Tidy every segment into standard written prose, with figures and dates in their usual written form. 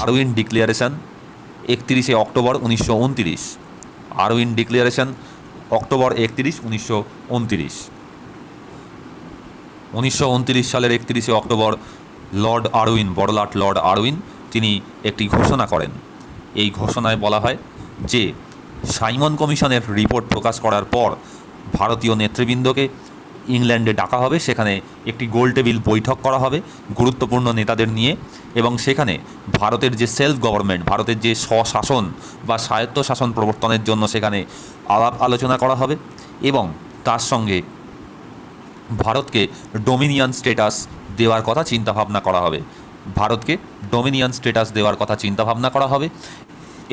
Irwin declaration 31 October 1929। Irwin declaration October 31, 1929। 1929 সালের 31 October Lord Irwin, বড়লাট Lord Irwin, তিনি একটি ঘোষণা করেন। এই ঘোষণায় বলা হয় যে সাইমন কমিশনের রিপোর্ট প্রকাশ করার পর ভারতীয় নেতৃবৃন্দকে ইংল্যান্ডে ডাকা হবে, সেখানে একটি গোলটেবিল বৈঠক করা হবে গুরুত্বপূর্ণ নেতাদের নিয়ে, এবং সেখানে ভারতের যে সেলফ গভর্নমেন্ট, ভারতের যে স্বশাসন বা স্বায়ত্তশাসন প্রবর্তনের জন্য সেখানে আলাপ আলোচনা করা হবে, এবং তার সঙ্গে ভারতকে ডোমিনিয়ন স্ট্যাটাস দেওয়ার কথা চিন্তাভাবনা করা হবে। ভারতকে ডোমিনিয়ন স্ট্যাটাস দেওয়ার কথা চিন্তাভাবনা করা হবে।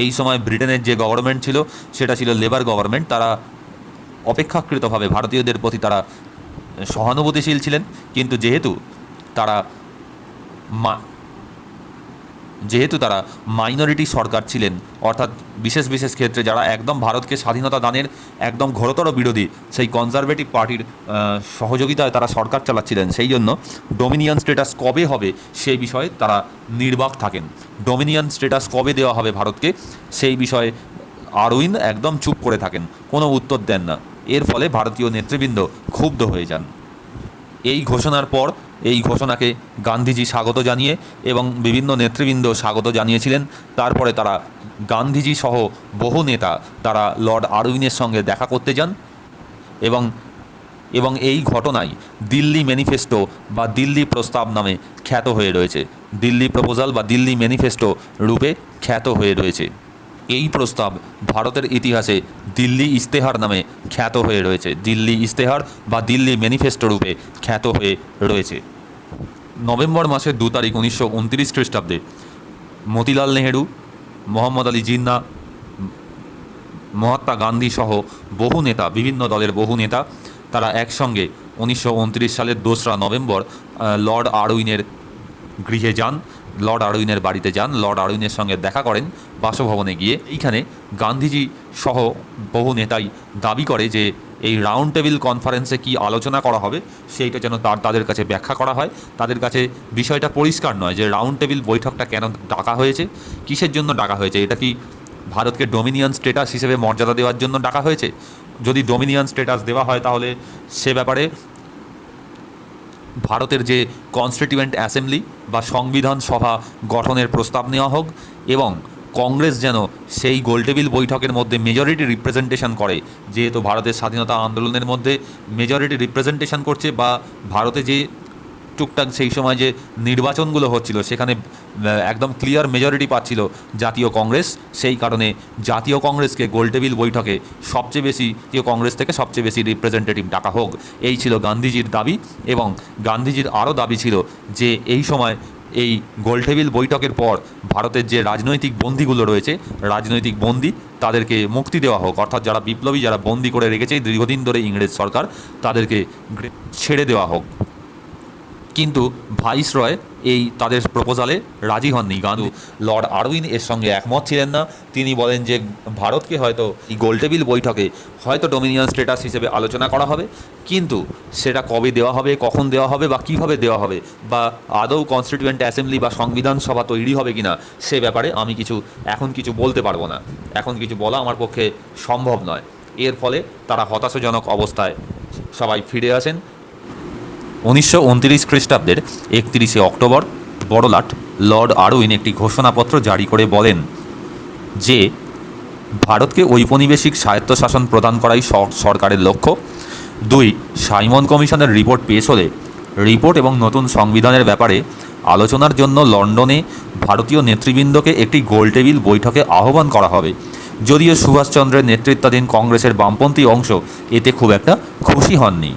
এই সময় ব্রিটেনের যে গভর্নমেন্ট ছিল সেটা ছিল লেবার গভর্নমেন্ট। তারা অপেক্ষাকৃতভাবে ভারতীয়দের প্রতি তারা সহানুভূতিশীল ছিলেন, কিন্তু যেহেতু তারা মাইনরিটি সরকার ছিলেন, অর্থাৎ বিশেষ বিশেষ ক্ষেত্রে যারা একদম ভারতকে স্বাধীনতা দানের একদম ঘোরতর বিরোধী, সেই কনজারভেটিভ পার্টির সহযোগিতায় তারা সরকার চালাচ্ছিলেন, সেই জন্য ডোমিনিয়ন স্ট্যাটাস কবে হবে সেই বিষয়ে তারা নির্বাক থাকেন। ডোমিনিয়ন স্ট্যাটাস কবে দেওয়া হবে ভারতকে সেই বিষয়ে আরউইন একদম চুপ করে থাকেন, কোনো উত্তর দেন না। এর ফলে ভারতীয় নেতৃবৃন্দ ক্ষুব্ধ হয়ে যান। এই ঘোষণার পর এই ঘোষণাকে গান্ধীজি স্বাগত জানিয়ে এবং বিভিন্ন নেতৃবৃন্দ স্বাগত জানিয়েছিলেন। তারপরে তারা গান্ধীজি সহ বহু নেতা তারা লর্ড আরউইনের সঙ্গে দেখা করতে যান, এবং এই ঘটনায় দিল্লি ম্যানিফেস্টো বা দিল্লি প্রস্তাব নামে খ্যাত হয়ে রয়েছে। দিল্লি প্রপোজাল বা দিল্লি ম্যানিফেস্টো রূপে খ্যাত হয়ে রয়েছে। এই প্রস্তাব ভারতের ইতিহাসে দিল্লি ইস্তেহার নামে খ্যাত হয়ে রয়েছে। দিল্লি ইস্তেহার বা দিল্লি ম্যানিফেস্টো রূপে খ্যাত হয়ে রয়েছে। নভেম্বর মাসের 2 তারিখ 1929 খ্রিস্টাব্দে মতিলাল নেহেরু, মোহাম্মদ আলী জিন্নাহ, মহাত্মা গান্ধী সহ বহু নেতা, বিভিন্ন দলের বহু নেতা তারা একসঙ্গে 1929 সালের 2রা নভেম্বর লর্ড আরউইনের গৃহে যান, লর্ড আরউইনের বাড়িতে যান, লর্ড আরউইনের সঙ্গে দেখা করেন বাসভবনে গিয়ে। এইখানে গান্ধীজি সহ বহু নেতাই দাবি করে যে এই রাউন্ড টেবিল কনফারেন্সে কি আলোচনা করা হবে সেইটা যেন তাদের কাছে ব্যাখ্যা করা হয়। তাদের কাছে বিষয়টা পরিষ্কার নয় যে রাউন্ড টেবিল বৈঠকটা কেন ডাকা হয়েছে, কিসের জন্য ডাকা হয়েছে। এটা কি ভারতকে ডোমিনিয়ন স্ট্যাটাস হিসেবে মর্যাদা দেওয়ার জন্য ডাকা হয়েছে? যদি ডোমিনিয়ন স্ট্যাটাস দেওয়া হয় তাহলে সে ব্যাপারে ভারতের যে কনস্টিটিউয়েন্ট অ্যাসেম্বলি বা সংবিধান সভা গঠনের প্রস্তাব নেওয়া হোক, এবং কংগ্রেস যেন সেই গোলটেবিল বৈঠকের মধ্যে মেজরিটি রিপ্রেজেন্টেশন করে, যেহেতু ভারতের স্বাধীনতা আন্দোলনের মধ্যে মেজরিটি রিপ্রেজেন্টেশন করছে, বা ভারতে যে টুকটাক সেই সময় যে নির্বাচনগুলো হচ্ছিল সেখানে একদম ক্লিয়ার মেজরিটি পাচ্ছিল জাতীয় কংগ্রেস। সেই কারণে জাতীয় কংগ্রেসকে গোলটেবিল বৈঠকে সবচেয়ে বেশি, জাতীয় কংগ্রেস থেকে সবচেয়ে বেশি রিপ্রেজেন্টেটিভ ডাকা হোক, এই ছিল গান্ধীজির দাবি। এবং গান্ধীজির আরও দাবি ছিল যে এই সময় এই গোলটেবিল বৈঠকের পর ভারতের যে রাজনৈতিক বন্দীগুলো রয়েছে, রাজনৈতিক বন্দী তাদেরকে মুক্তি দেওয়া হোক, অর্থাৎ যারা বিপ্লবী, যারা বন্দী করে রেখেছে দীর্ঘদিন ধরে ইংরেজ সরকার, তাদেরকে ছেড়ে দেওয়া হোক। কিন্তু ভাইসরয় এই তাদের প্রপোজালে রাজি হননি। গান্ধী লর্ড আরউইন এর সঙ্গে একমত ছিলেন না। তিনি বলেন যে ভারতকে হয়তো এই গোলটেবিল বৈঠকে হয়তো ডোমিনিয়ন স্ট্যাটাস হিসেবে আলোচনা করা হবে, কিন্তু সেটা কবে দেওয়া হবে, কখন দেওয়া হবে বা কীভাবে দেওয়া হবে, বা আদৌ কনস্টিটিউয়েন্ট অ্যাসেম্বলি বা সংবিধান সভা তৈরি হবে কিনা সে ব্যাপারে আমি এখন কিছু বলতে পারবো না, এখন কিছু বলা আমার পক্ষে সম্ভব নয়। এর ফলে তারা হতাশাজনক অবস্থায় সবাই ফিরে আসেন। 1929 খ্রিস্টাব্দের 31 অক্টোবর বড়লাট লর্ড আরউইন একটি ঘোষণাপত্র জারি করে বলেন যে ভারতকে ঔপনিবেশিক স্বায়ত্তশাসন প্রদান করাই সরকারের লক্ষ্য। 2, সাইমন কমিশনের রিপোর্ট পেশ হলে রিপোর্ট এবং নতুন সংবিধানের ব্যাপারে আলোচনার জন্য লন্ডনে ভারতীয় নেতৃবৃন্দকে একটি গোলটেবিল বৈঠকে আহ্বান করা হবে। যদিও সুভাষচন্দ্রের নেতৃত্বাধীন কংগ্রেসের বামপন্থী অংশ এতে খুব একটা খুশি হননি।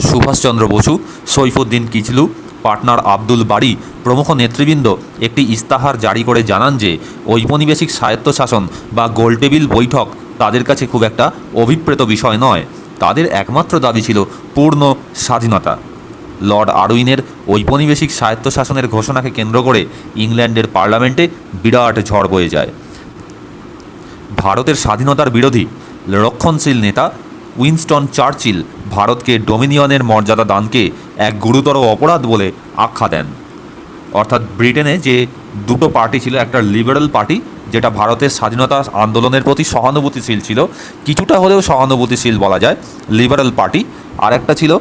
সুভাষচন্দ্র বসু, সৈফুদ্দিন কিচলু, পাটনার আব্দুল বারি প্রমুখ নেতৃবৃন্দ একটি ইস্তাহার জারি করে জানান যে ঔপনিবেশিক স্বায়ত্তশাসন বা গোলটেবিল বৈঠক তাদের কাছে খুব একটা অভিপ্রেত বিষয় নয়। তাদের একমাত্র দাবি ছিল পূর্ণ স্বাধীনতা। লর্ড আরউইনের ঔপনিবেশিক স্বায়ত্তশাসনের ঘোষণাকে কেন্দ্র করে ইংল্যান্ডের পার্লামেন্টে বিরাট ঝড় বয়ে যায়। ভারতের স্বাধীনতার বিরোধী রক্ষণশীল নেতা উইনস্টন চার্চিল ভারতকে ডোমিনিয়নের মর্যাদা দানকে এক গুরুতর অপরাধ বলে আখ্যা দেন। অর্থাৎ ব্রিটেনে যে দুটো পার্টি ছিল, একটা লিবারেল পার্টি যেটা ভারতের স্বাধীনতা আন্দোলনের প্রতি সহানুভূতিশীল ছিল, কিছুটা হলেও সহানুভূতিশীল বলা যায় লিবারেল পার্টি, আর একটা ছিল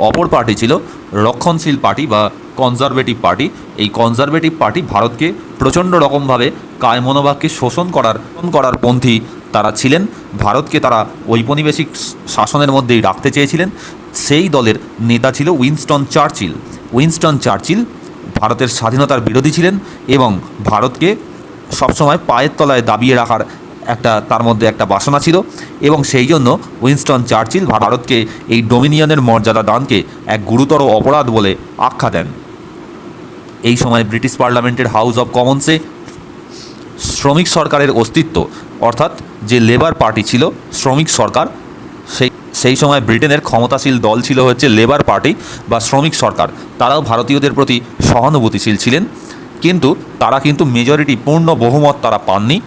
অপর পার্টি ছিল রক্ষণশীল পার্টি বা কনজারভেটিভ পার্টি। এই কনজারভেটিভ পার্টি ভারতকে প্রচণ্ড রকমভাবে কায়মনোবাক্যে শোষণ করার পন্থী তারা ছিলেন, ভারতকে তারা ঔপনিবেশিক শাসনের মধ্যেই রাখতে চেয়েছিলেন। সেই দলের নেতা ছিল উইনস্টন চার্চিল। উইনস্টন চার্চিল ভারতের স্বাধীনতার বিরোধী ছিলেন এবং ভারতকে সবসময় পায়ের তলায় দাবিয়ে রাখার তার মধ্যে একটা বাসনা ছিল, এবং সেই জন্য উইনস্টন চার্চিল ভারতকে এই ডোমিনিয়নের মর্যাদা দানকে এক গুরুতর অপরাধ বলে আখ্যা দেন। এই সময় ব্রিটিশ পার্লামেন্টের হাউস অব কমন্সে শ্রমিক সরকারের অস্তিত্ব, অর্থাৎ যে লেবার পার্টি ছিল শ্রমিক সরকার, সেই সময় ব্রিটেনের ক্ষমতাশীল দল ছিল হচ্ছে লেবার পার্টি বা শ্রমিক সরকার। তারাও ভারতীয়দের প্রতি সহানুভূতিশীল ছিলেন, কিন্তু তারা কিন্তু মেজরিটি পূর্ণ বহুমত তারা পাননি।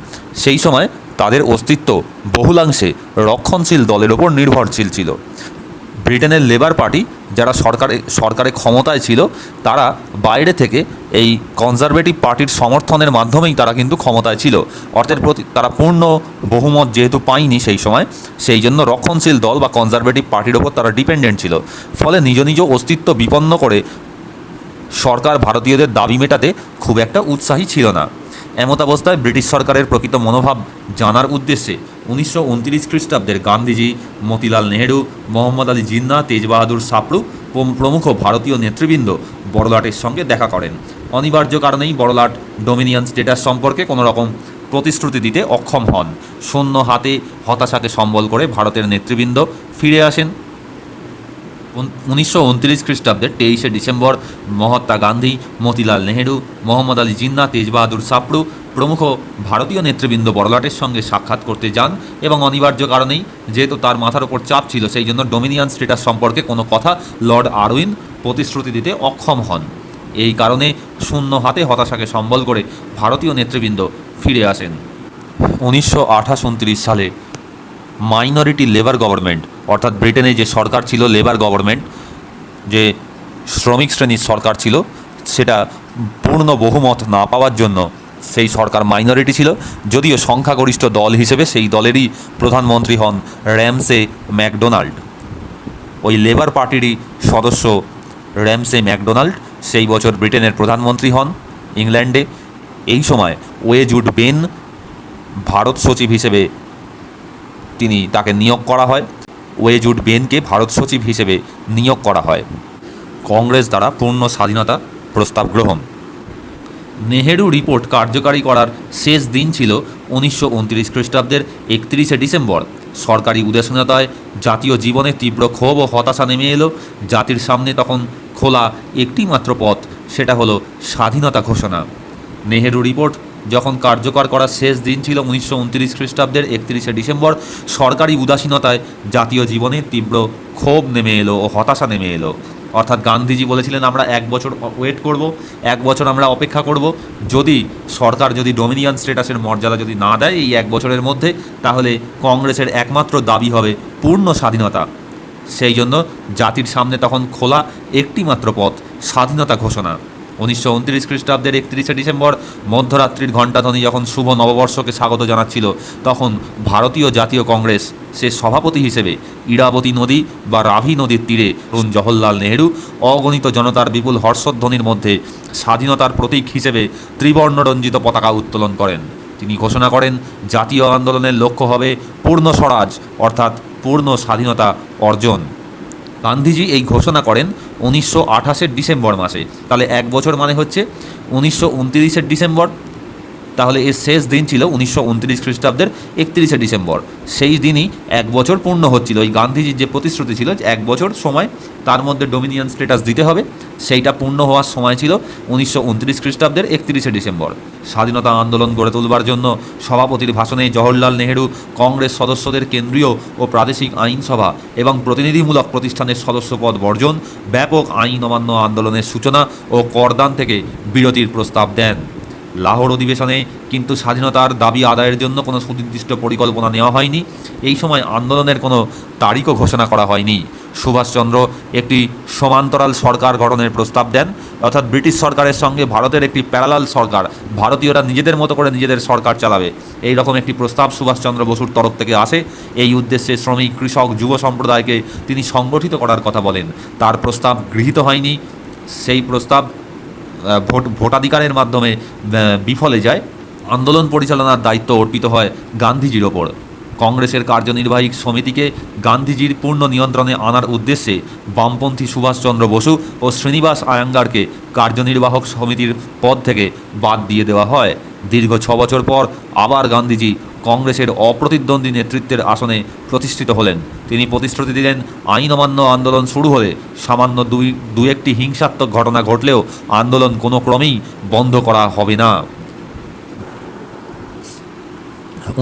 সেই সময় তাদের অস্তিত্ব বহুলাংশে রক্ষণশীল দলের ওপর নির্ভরশীল ছিল। ব্রিটেনের লেবার পার্টি যারা সরকারে ক্ষমতায় ছিল, তারা বাইরে থেকে এই কনজারভেটিভ পার্টির সমর্থনের মাধ্যমেই তারা কিন্তু ক্ষমতায় ছিল। অর্থের প্রতি তারা পূর্ণ বহুমত যেহেতু পায়নি সেই সময়, সেই জন্য রক্ষণশীল দল বা কনজারভেটিভ পার্টির ওপর তারা ডিপেন্ডেন্ট ছিল। ফলে নিজ নিজ অস্তিত্ব বিপন্ন করে সরকার ভারতীয়দের দাবি মেটাতে খুব একটা উৎসাহী ছিল না। এমতাবস্থায় ব্রিটিশ সরকারের প্রকৃত মনোভাব জানার উদ্দেশ্যে 1929 খ্রিস্টাব্দের গান্ধীজি, মতিলাল নেহেরু, মোহাম্মদ আলী জিন্নাহ, তেজ বাহাদুর সাপ্রু প্রমুখ ভারতীয় নেতৃবৃন্দ বড়লাটের সঙ্গে দেখা করেন। অনিবার্য কারণেই বড়লাট ডোমিনিয়ন স্টেটাস সম্পর্কে কোনো রকম প্রতিশ্রুতি দিতে অক্ষম হন। শূন্য হাতে হতাশাকে সম্বল করে ভারতের নেতৃবৃন্দ ফিরে আসেন। 1929 খ্রিস্টাব্দের 23শে ডিসেম্বর মহাত্মা গান্ধী, মতিলাল নেহেরু, মোহাম্মদ আলী জিন্নাহ, তেজ বাহাদুর সাপ্রু প্রমুখ ভারতীয় নেতৃবৃন্দ বড়লাটের সঙ্গে সাক্ষাৎ করতে যান, এবং অনিবার্য কারণেই যেহেতু তার মাথার ওপর চাপ ছিল, সেই জন্য ডোমিনিয়ন স্টেটাস সম্পর্কে কোনো কথা লর্ড আরউইন প্রতিশ্রুতি দিতে অক্ষম হন। এই কারণে শূন্য হাতে হতাশাকে সম্বল করে ভারতীয় নেতৃবৃন্দ ফিরে আসেন। 1928-29 সালে মাইনরিটি লেবার গভর্নমেন্ট, অর্থাৎ ব্রিটেনে যে সরকার ছিল লেবার গভর্নমেন্ট, যে শ্রমিক শ্রেণীর সরকার ছিল, সেটা পূর্ণ বহুমত না পাওয়ার জন্য সেই সরকার মাইনরিটি ছিল। যদিও সংখ্যাগরিষ্ঠ দল হিসেবে সেই দলেরই প্রধানমন্ত্রী হন র্যামসে ম্যাকডোনাল্ড। ওই লেবার পার্টিরই সদস্য র্যামসে ম্যাকডোনাল্ড সেই বছর ব্রিটেনের প্রধানমন্ত্রী হন ইংল্যান্ডে। এই সময় ওয়েজউড বেন ভারত সচিব হিসেবে তাকে নিয়োগ করা হয়। ওয়েজউড বেনকে ভারত সচিব হিসেবে নিয়োগ করা হয়। কংগ্রেস দ্বারা পূর্ণ স্বাধীনতা প্রস্তাব গ্রহণ। নেহেরু রিপোর্ট কার্যকারী করার শেষ দিন ছিল 1929 খ্রিস্টাব্দের 31শে ডিসেম্বর। সরকারি উদাসীনতায় জাতীয় জীবনে তীব্র ক্ষোভ ও হতাশা নেমে এলো। জাতির সামনে তখন খোলা একটি মাত্র পথ, সেটা হলো স্বাধীনতা ঘোষণা। নেহেরু রিপোর্ট যখন কার্যকর করার শেষ দিন ছিল 1929 খ্রিস্টাব্দের 31শে ডিসেম্বর, সরকারি উদাসীনতায় জাতীয় জীবনে তীব্র ক্ষোভ নেমে এলো ও হতাশা নেমে এলো। অর্থাৎ গান্ধীজি বলেছিলেন আমরা 1 বছর ওয়েট করব, 1 বছর আমরা অপেক্ষা করব, যদি সরকার ডোমিনিয়ন স্টেটাসের মর্যাদা না দেয় এই 1 বছরের মধ্যে, তাহলে কংগ্রেসের একমাত্র দাবি হবে পূর্ণ স্বাধীনতা। সেই জন্য জাতির সামনে তখন খোলা একটি মাত্র পথ, স্বাধীনতা ঘোষণা। 1929 খ্রিস্টাব্দের 31শে ডিসেম্বর মধ্যরাত্রির ঘণ্টাধ্বনি যখন শুভ নববর্ষকে স্বাগত জানাচ্ছিল, তখন ভারতীয় জাতীয় কংগ্রেস সে সভাপতি হিসেবে ইরাবতী নদী বা রাভি নদীর তীরে জওহরলাল নেহেরু অগণিত জনতার বিপুল হর্ষধ্বনির মধ্যে স্বাধীনতার প্রতীক হিসেবে ত্রিবর্ণরঞ্জিত পতাকা উত্তোলন করেন। তিনি ঘোষণা করেন জাতীয় আন্দোলনের লক্ষ্য হবে পূর্ণ স্বরাজ, অর্থাৎ পূর্ণ স্বাধীনতা অর্জন। গান্ধীজি এই ঘোষণা করেন 1928 ডিসেম্বর মাসে। তাহলে 1 বছর মানে হচ্ছে 1929 ডিসেম্বর। তাহলে এর শেষ দিন ছিল 1929 খ্রিস্টাব্দের 31শে ডিসেম্বর। সেই দিনই 1 বছর পূর্ণ হচ্ছিল। ওই গান্ধীজির যে প্রতিশ্রুতি ছিল 1 বছর সময় তার মধ্যে ডোমিনিয়ন স্টেটাস দিতে হবে, সেইটা পূর্ণ হওয়ার সময় ছিল 1929 খ্রিস্টাব্দের 31শে ডিসেম্বর। স্বাধীনতা আন্দোলন গড়ে তোলবার জন্য সভাপতির ভাষণে জওহরলাল নেহেরু কংগ্রেস সদস্যদের কেন্দ্রীয় ও প্রাদেশিক আইনসভা এবং প্রতিনিধিমূলক প্রতিষ্ঠানের সদস্যপদ বর্জন, ব্যাপক আইন অমান্য আন্দোলনের সূচনা ও করদান থেকে বিরতির প্রস্তাব দেন। লাহোর অধিবেশনে কিন্তু স্বাধীনতার দাবি আদায়ের জন্য কোনো সুনির্দিষ্ট পরিকল্পনা নেওয়া হয়নি। এই সময় আন্দোলনের কোনো তারিখও ঘোষণা করা হয়নি। সুভাষচন্দ্র একটি সমান্তরাল সরকার গঠনের প্রস্তাব দেন, অর্থাৎ ব্রিটিশ সরকারের সঙ্গে ভারতের একটি প্যারালাল সরকার, ভারতীয়রা নিজেদের মতো করে নিজেদের সরকার চালাবে, এই রকম একটি প্রস্তাব সুভাষচন্দ্র বসুর তরফ থেকে আসে। এই উদ্দেশ্যে শ্রমিক, কৃষক, যুব সম্প্রদায়কে তিনি সংগঠিত করার কথা বলেন। তার প্রস্তাব গৃহীত হয়নি। সেই প্রস্তাব ভোটাধিকারের মাধ্যমে বিফলে যায়। আন্দোলন পরিচালনার দায়িত্ব অর্পিত হয় গান্ধীজির ওপর। কংগ্রেসের কার্যনির্বাহী সমিতিকে গান্ধীজির পূর্ণ নিয়ন্ত্রণে আনার উদ্দেশ্যে বামপন্থী সুভাষচন্দ্র বসু ও শ্রীনিবাস আয়াঙ্গারকে কার্যনির্বাহক সমিতির পদ থেকে বাদ দিয়ে দেওয়া হয়। দীর্ঘ 6 বছর পর আবার গান্ধীজি কংগ্রেসের অপ্রতিদ্বন্দ্বী নেতৃত্বের আসনে প্রতিষ্ঠিত হলেন। তিনি প্রতিশ্রুতি দিলেন, আইন অমান্য আন্দোলন শুরু হলে সামান্য দু একটি হিংসাত্মক ঘটনা ঘটলেও আন্দোলন কোনো ক্রমেই বন্ধ করা হবে না।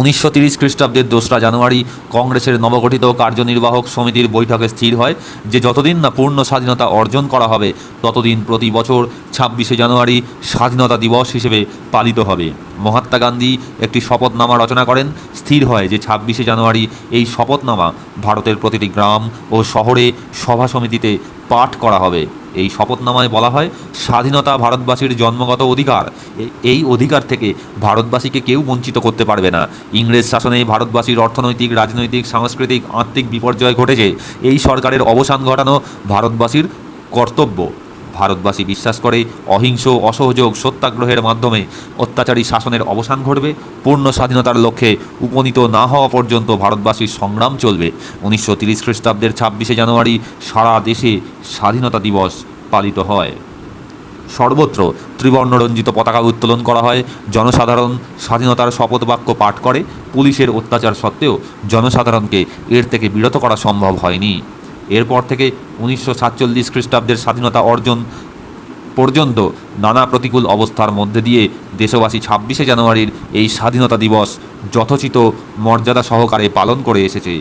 1930 খ্রিস্টাব্দের 2রা জানুয়ারি কংগ্রেসের নবগঠিত কার্যনির্বাহক সমিতির বৈঠকে স্থির হয় যে যতদিন না পূর্ণ স্বাধীনতা অর্জন করা হবে ততদিন প্রতি বছর 26শে জানুয়ারি স্বাধীনতা দিবস হিসেবে পালিত হবে। মহাত্মা গান্ধী একটি শপথনামা রচনা করেন। স্থির হয় যে 26শে জানুয়ারি এই শপথনামা ভারতের প্রতিটি গ্রাম ও শহরে সভা সমিতিতে পাঠ করা হবে। এই শপথনামায় বলা হয়, স্বাধীনতা ভারতবাসীর জন্মগত অধিকার। এই অধিকার থেকে ভারতবাসীকে কেউ বঞ্চিত করতে পারবে না। ইংরেজ শাসনে ভারতবাসীর অর্থনৈতিক, রাজনৈতিক, সাংস্কৃতিক, আত্মিক বিপর্যয় ঘটেছে। এই সরকারের অবসান ঘটানো ভারতবাসীর কর্তব্য। ভারতবাসী বিশ্বাস করে অহিংস, অসহযোগ, সত্যাগ্রহের মাধ্যমে অত্যাচারী শাসনের অবসান ঘটবে। পূর্ণ স্বাধীনতার লক্ষ্যে উপনীত না হওয়া পর্যন্ত ভারতবাসীর সংগ্রাম চলবে। 1930 খ্রিস্টাব্দের 26শে জানুয়ারি সারা দেশে স্বাধীনতা দিবস পালিত হয়। সর্বত্র ত্রিবর্ণরঞ্জিত পতাকা উত্তোলন করা হয়। জনসাধারণ স্বাধীনতার শপথ বাক্য পাঠ করে। পুলিশের অত্যাচার সত্ত্বেও জনসাধারণকে এর থেকে বিরত করা সম্ভব হয়নি। এরপর থেকে 1947 খ্রিস্টাব্দের স্বাধীনতা অর্জন পর্যন্ত নানা প্রতিকূল অবস্থার মধ্যে দিয়ে দেশবাসী 26শে জানুয়ারির এই স্বাধীনতা দিবস যথোচিত মর্যাদা সহকারে পালন করে এসেছে।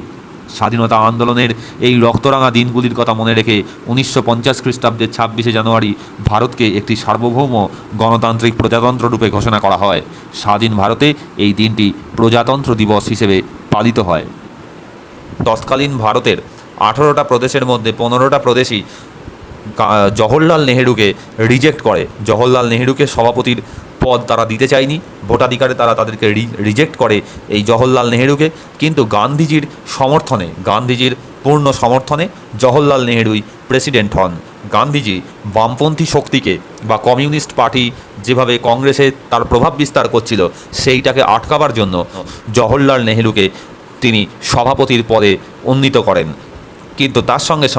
স্বাধীনতা আন্দোলনের এই রক্তরাঙা দিনগুলির কথা মনে রেখে 1950 খ্রিস্টাব্দের 26শে জানুয়ারি ভারতকে একটি সার্বভৌম গণতান্ত্রিক প্রজাতন্ত্র রূপে ঘোষণা করা হয়। স্বাধীন ভারতে এই দিনটি প্রজাতন্ত্র দিবস হিসেবে পালিত হয়। তৎকালীন ভারতের 18টা প্রদেশের মধ্যে 15টা প্রদেশই জওহরলাল নেহেরুকে রিজেক্ট করে। জওহরলাল নেহেরুকে সভাপতির পদ তারা দিতে চায়নি। ভোটাধিকারে তারা তাদেরকে রিজেক্ট করে এই জওহরলাল নেহেরুকে। কিন্তু গান্ধীজির সমর্থনে, গান্ধীজির পূর্ণ সমর্থনে জওহরলাল নেহেরুই প্রেসিডেন্ট হন। গান্ধীজি বামপন্থী শক্তিকে বা কমিউনিস্ট পার্টি যেভাবে কংগ্রেসে তার প্রভাব বিস্তার করছিল সেইটাকে আটকাবার জন্য জওহরলাল নেহেরুকে তিনি সভাপতির পদে উন্নীত করেন। কিন্তু তার সঙ্গে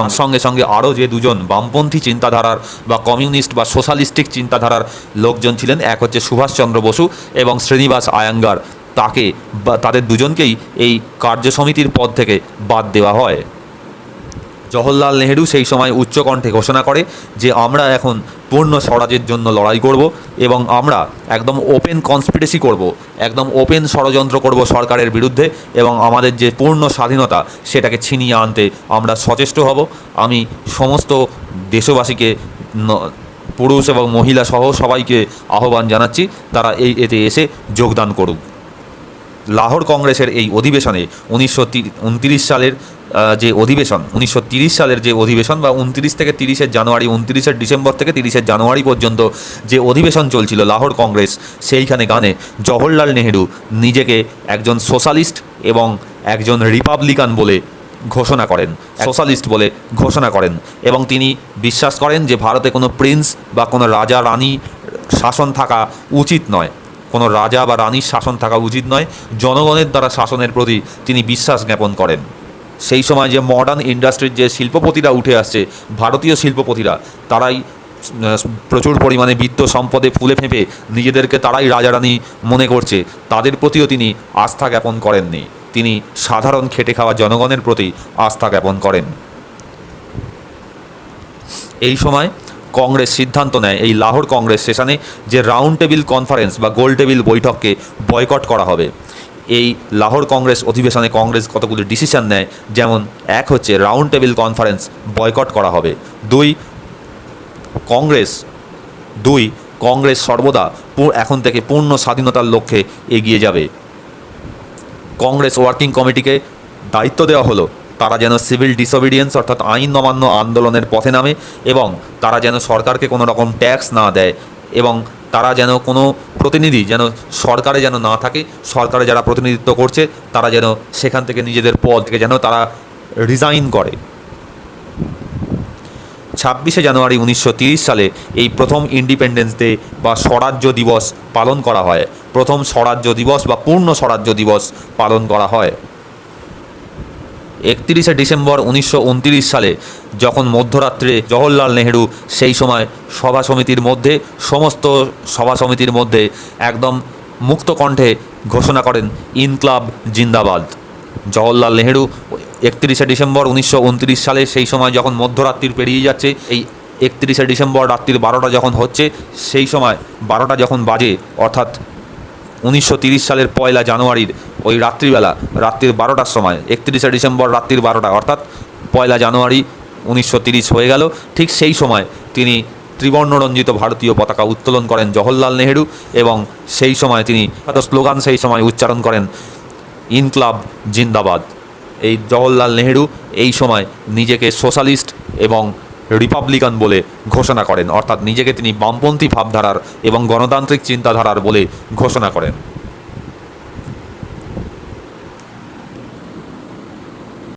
সঙ্গে আরও যে দুজন বামপন্থী চিন্তাধারার বা কমিউনিস্ট বা সোশ্যালিস্টিক চিন্তাধারার লোকজন ছিলেন, এক হচ্ছে সুভাষচন্দ্র বসু এবং শ্রীনিবাস আয়াঙ্গার, তাদের দুজনকেই এই কার্য সমিতির পদ থেকে বাদ দেওয়া হয়। জওহরলাল নেহেরু সেই সময় উচ্চকণ্ঠে ঘোষণা করে যে আমরা এখন পূর্ণ স্বরাজের জন্য লড়াই করব এবং আমরা একদম ওপেন কনস্পিরেসি করব, একদম ওপেন ষড়যন্ত্র করব সরকারের বিরুদ্ধে এবং আমাদের যে পূর্ণ স্বাধীনতা সেটাকে ছিনিয়ে আনতে আমরা সচেষ্ট হব। আমি সমস্ত দেশবাসীকে, পুরুষ এবং মহিলা সহ সবাইকে আহ্বান জানাচ্ছি তারা এতে এসে যোগদান করুক। লাহোর কংগ্রেসের এই অধিবেশনে 1929 সালের যে অধিবেশন, 1930 সালের যে অধিবেশন বা 29 থেকে 30 জানুয়ারি, 29 ডিসেম্বর থেকে 30 জানুয়ারি পর্যন্ত যে অধিবেশন চলছিল লাহোর কংগ্রেস, সেইখানে জওহরলাল নেহেরু নিজেকে একজন সোশ্যালিস্ট এবং একজন রিপাবলিকান বলে ঘোষণা করেন, সোশ্যালিস্ট বলে ঘোষণা করেন এবং তিনি বিশ্বাস করেন যে ভারতে কোনো প্রিন্স বা কোনো রাজা রানী শাসন থাকা উচিত নয়, কোনো রাজা বা রানীর শাসন থাকা উচিত নয়। জনগণের দ্বারা শাসনের প্রতি তিনি বিশ্বাস জ্ঞাপন করেন। সেই সময় যে মডার্ন ইন্ডাস্ট্রির যে শিল্পপতিরা উঠে আসছে, ভারতীয় শিল্পপতিরা, তারাই প্রচুর পরিমাণে বিত্ত সম্পদে ফুলে ফেঁপে নিজেদেরকে তারাই রাজা রানী মনে করছে, তাদের প্রতিও তিনি আস্থা জ্ঞাপন করেননি। তিনি সাধারণ খেটে খাওয়া জনগণের প্রতি আস্থা জ্ঞাপন করেন। এই সময় কংগ্রেস সিদ্ধান্ত নেয় এই লাহোর কংগ্রেস সেশনে যে রাউন্ড টেবিল কনফারেন্স বা গোল টেবিল বৈঠককে বয়কট করা হবে। এই লাহোর কংগ্রেস অধিবেশনে কংগ্রেস কতগুলি ডিসিশন নেয়, যেমন এক হচ্ছে রাউন্ড টেবিল কনফারেন্স বয়কট করা হবে, দুই কংগ্রেস সর্বদা এখন থেকে পূর্ণ স্বাধীনতার লক্ষ্যে এগিয়ে যাবে। কংগ্রেস ওয়ার্কিং কমিটিকে দায়িত্ব দেওয়া হলো তারা যেন সিভিল ডিসঅবিডিয়েন্স অর্থাৎ আইন অমান্য আন্দোলনের পথে নামে এবং তারা যেন সরকারকে কোনো রকম ট্যাক্স না দেয় এবং তারা যেন কোনো প্রতিনিধি যেন সরকারে যেন না থাকে, সরকারে যারা প্রতিনিধিত্ব করছে তারা যেন সেখান থেকে নিজেদের পদ থেকে যেন তারা রিজাইন করে। 26শে জানুয়ারি 1930 সালে এই প্রথম ইন্ডিপেন্ডেন্স ডে বা স্বরাজ্য দিবস পালন করা হয়। প্রথম স্বরাজ্য দিবস বা পূর্ণ স্বরাজ্য দিবস পালন করা হয়। 31শে ডিসেম্বর 1929 সালে যখন মধ্যরাত্রে জওহরলাল নেহেরু সেই সময় সভা সমিতির মধ্যে সমস্ত সভা সমিতির মধ্যে একদম মুক্ত কণ্ঠে ঘোষণা করেন ইনকলাব জিন্দাবাদ। জওহরলাল নেহেরু 31শে ডিসেম্বর 1929 সালে সেই সময় যখন মধ্যরাত্রির পেরিয়ে যাচ্ছে, এই 31শে ডিসেম্বর রাত্রির 12টা যখন হচ্ছে, সেই সময় 12টা যখন বাজে অর্থাৎ 1930 সালের 1 জানুয়ারির ওই রাত্রিবেলা রাত্রির 12টার সময় 31শে ডিসেম্বর রাত্রির 12টা অর্থাৎ 1 জানুয়ারি 1930 হয়ে গেল। ঠিক সেই সময় তিনি ত্রিবর্ণরঞ্জিত ভারতীয় পতাকা উত্তোলন করেন জওহরলাল নেহেরু এবং সেই সময় তিনি স্লোগান সেই সময় উচ্চারণ করেন ইনকলাব জিন্দাবাদ। এই জওহরলাল নেহেরু এই সময় নিজেকে সোশ্যালিস্ট এবং রিপাবলিকান বলে ঘোষণা করেন, অর্থাৎ নিজেকে তিনি বামপন্থী ভাবধারার এবং গণতান্ত্রিক চিন্তাধারার বলে ঘোষণা করেন।